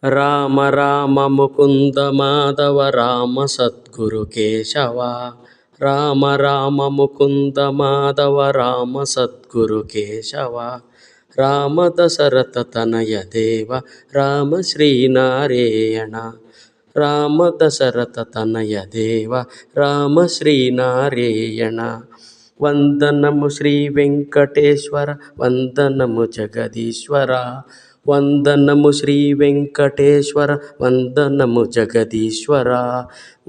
రామ రామ ముకుంద మాధవ రామ సద్గురు కేశవ. రామ రామ ముకుంద మాధవ రామ సద్గురు కేశవ. రామ దశరథ తనయ దేవ రామ శ్రీనారాయణ. రామ దశరథ తనయ దేవ రామ శ్రీనారాయణ. వందనము శ్రీ వెంకటేశ్వర వందనము జగదీశ్వర. వందనము శ్రీ వెంకటేశ్వర వందనము జగదీశ్వర.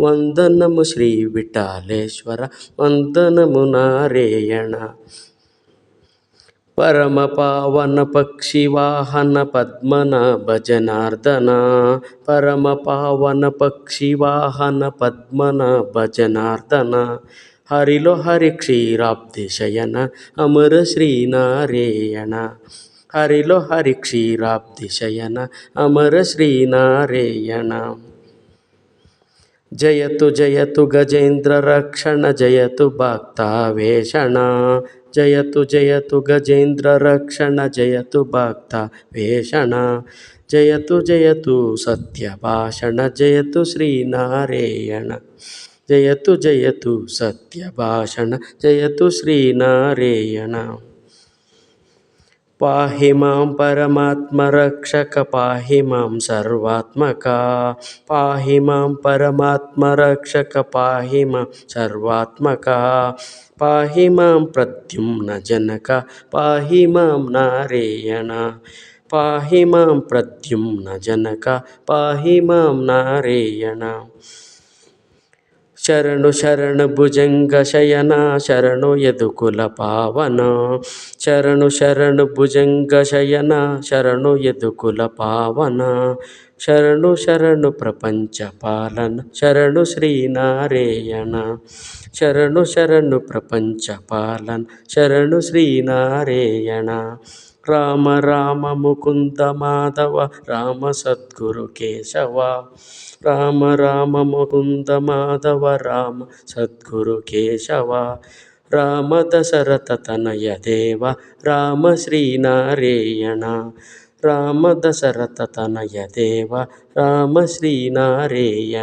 వందనము శ్రీ విఠాలేశ్వర వందనము నారాయణ. పరమ పావన పక్షి వాహన పద్మనాభ జనార్దన. పరమ పావన పక్షి వాహన పద్మనాభ జనార్దన. హరిలో హరి క్షీరాబ్ది శయన అమర శ్రీనారాయణ. హరిలో హరి క్షీరాబ్ది శయన అమర శ్రీనారాయణ. జయతు జయతు గజేంద్ర రక్షణ జయతు భక్తావేషణ. జయతు జయతు గజేంద్ర రక్షణ జయతు భక్తావేషణ. జయతు జయతు సత్యభాషణ జయతు శ్రీనారాయణ. జయతు జయతు సత్యభాషణ జయతు శ్రీనారాయణ. పాహి మాం పరమాత్మ రక్షక పాహి మాం సర్వాత్మక. పాహి మాం పరమాత్మ రక్షక పాహి మాం సర్వాత్మక. పాహి మాం ప్రద్యుమ్న జనక పాహి మాం నారాయణ. పాహి మాం ప్రద్యుమ్న జనక పాహి మాం నారాయణ. శరణు శరణు భుజంగ శయన శరణు యదుకుల పావన. శరణు శరణు భుజంగ శయన శరణు యదుకుల పావన. శరణు శరణు ప్రపంచ పాలన శరణు శ్రీనారాయణ. శరణు శరణు ప్రపంచ పాలన శరణు శ్రీనారాయణ. రామ రామ ముకుంద మాధవ రామ సద్గురు కేశవ. రామ రామ ముకుంద మాధవ రామ సద్గురు కేశవ. రామ దశరథ తనయ దేవ రామ శ్రీనారాయణ. రామ దశరథ తనయ దేవ రామ శ్రీనారాయణ.